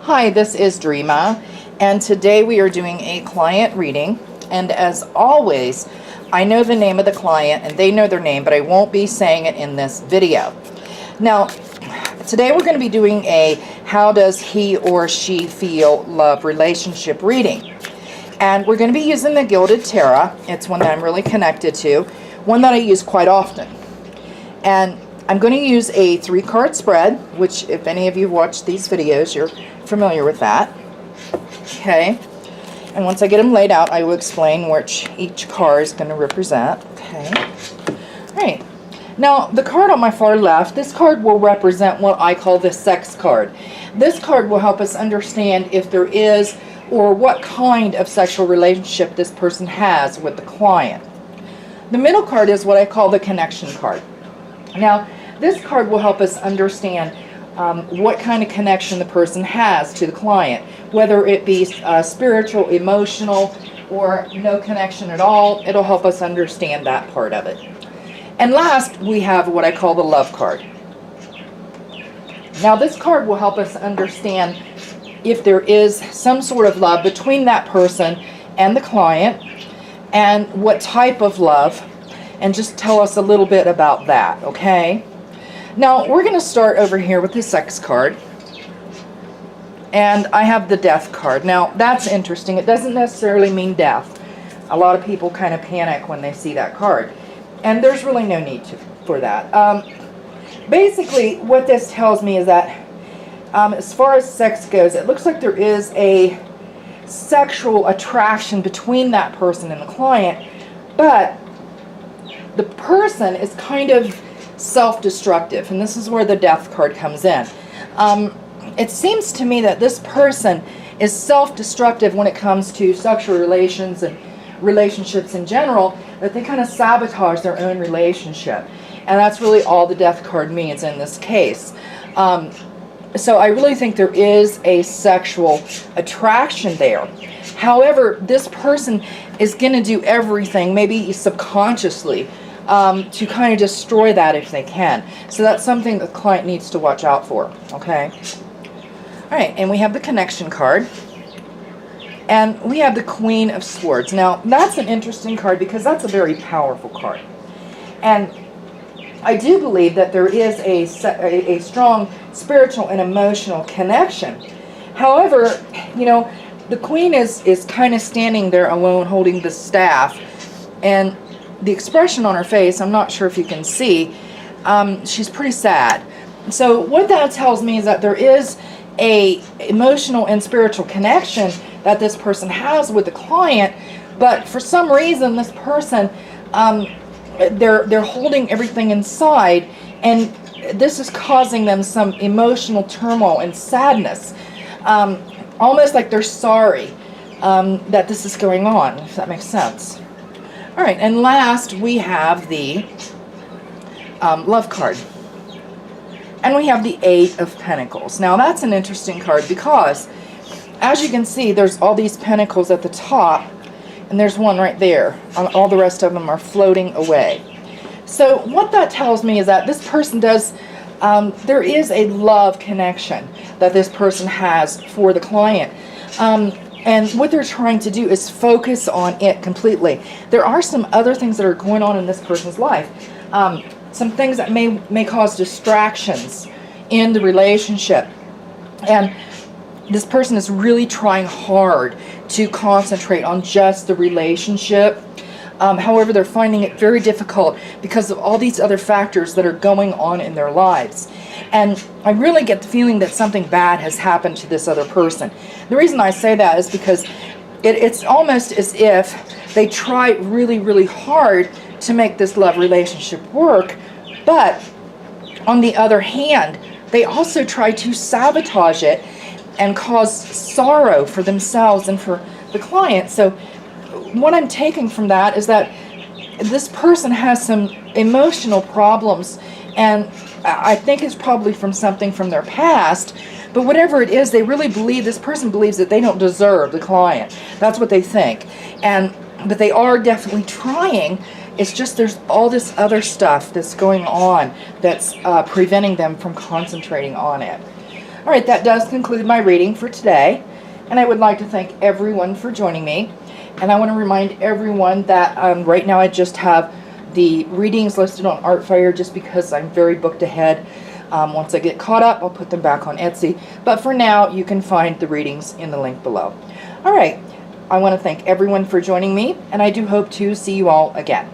Hi, this is Dreama, and today we are doing a client reading. And as always, I know the name of the client and they know their name, but I won't be saying it in this video. Now, today we're going to be doing a how does he or she feel love relationship reading. And we're going to be using the Gilded Tarot. It's one that I'm really connected to, one that I use quite often. And I'm going to use a 3-card spread, which if any of you watched these videos, you're familiar with that. Okay. And once I get them laid out, I will explain which each card is going to represent. Okay. All right. Now, the card on my far left, this card will represent what I call the sex card. This card will help us understand if there is or what kind of sexual relationship this person has with the client. The middle card is what I call the connection card. Now, this card will help us understand what kind of connection the person has to the client, whether it be spiritual, emotional, or no connection at all. It'll help us understand that part of it. And last, we have what I call the love card. Now, this card will help us understand if there is some sort of love between that person and the client, and what type of love, and just tell us a little bit about that, okay? Now, we're going to start over here with the sex card. And I have the death card. Now, that's interesting. It doesn't necessarily mean death. A lot of people kind of panic when they see that card. And there's really no need for that. Basically, what this tells me is that as far as sex goes, it looks like there is a sexual attraction between that person and the client, but the person is kind of self-destructive, and this is where the death card comes in. It seems to me that this person is self-destructive when it comes to sexual relations and relationships in general, that they kind of sabotage their own relationship. And that's really all the death card means in this case. So I really think there is a sexual attraction there. However, this person is going to do everything, maybe subconsciously, to kind of destroy that if they can. So that's something the client needs to watch out for. Okay. All right, and we have the connection card. And we have the Queen of Swords. Now, that's an interesting card because that's a very powerful card. And I do believe that there is a strong spiritual and emotional connection. However, you know, the Queen is kind of standing there alone holding the staff. And the expression on her face, I'm not sure if you can see, she's pretty sad. So what that tells me is that there is a emotional and spiritual connection that this person has with the client, but for some reason this person, they're holding everything inside, and this is causing them some emotional turmoil and sadness, almost like they're sorry that this is going on, if that makes sense. All right, and last we have the love card. And we have the 8 of Pentacles. Now that's an interesting card because, as you can see, there's all these pentacles at the top, and there's one right there. All the rest of them are floating away. So what that tells me is that this person does, there is a love connection that this person has for the client. And what they're trying to do is focus on it completely. There are some other things that are going on in this person's life. Some things that may cause distractions in the relationship. And this person is really trying hard to concentrate on just the relationship. However, they're finding it very difficult because of all these other factors that are going on in their lives. And I really get the feeling that something bad has happened to this other person. The reason I say that is because it's almost as if they try really, really hard to make this love relationship work, but on the other hand, they also try to sabotage it and cause sorrow for themselves and for the client. So what I'm taking from that is that this person has some emotional problems, and I think it's probably from something from their past, but whatever it is, they really believe, this person believes that they don't deserve the client. That's what they think. But they are definitely trying. It's just there's all this other stuff that's going on that's preventing them from concentrating on it. All right, that does conclude my reading for today, and I would like to thank everyone for joining me. And I want to remind everyone that right now I just have the readings listed on Artfire just because I'm very booked ahead. Once I get caught up, I'll put them back on Etsy. But for now, you can find the readings in the link below. All right, I want to thank everyone for joining me, and I do hope to see you all again.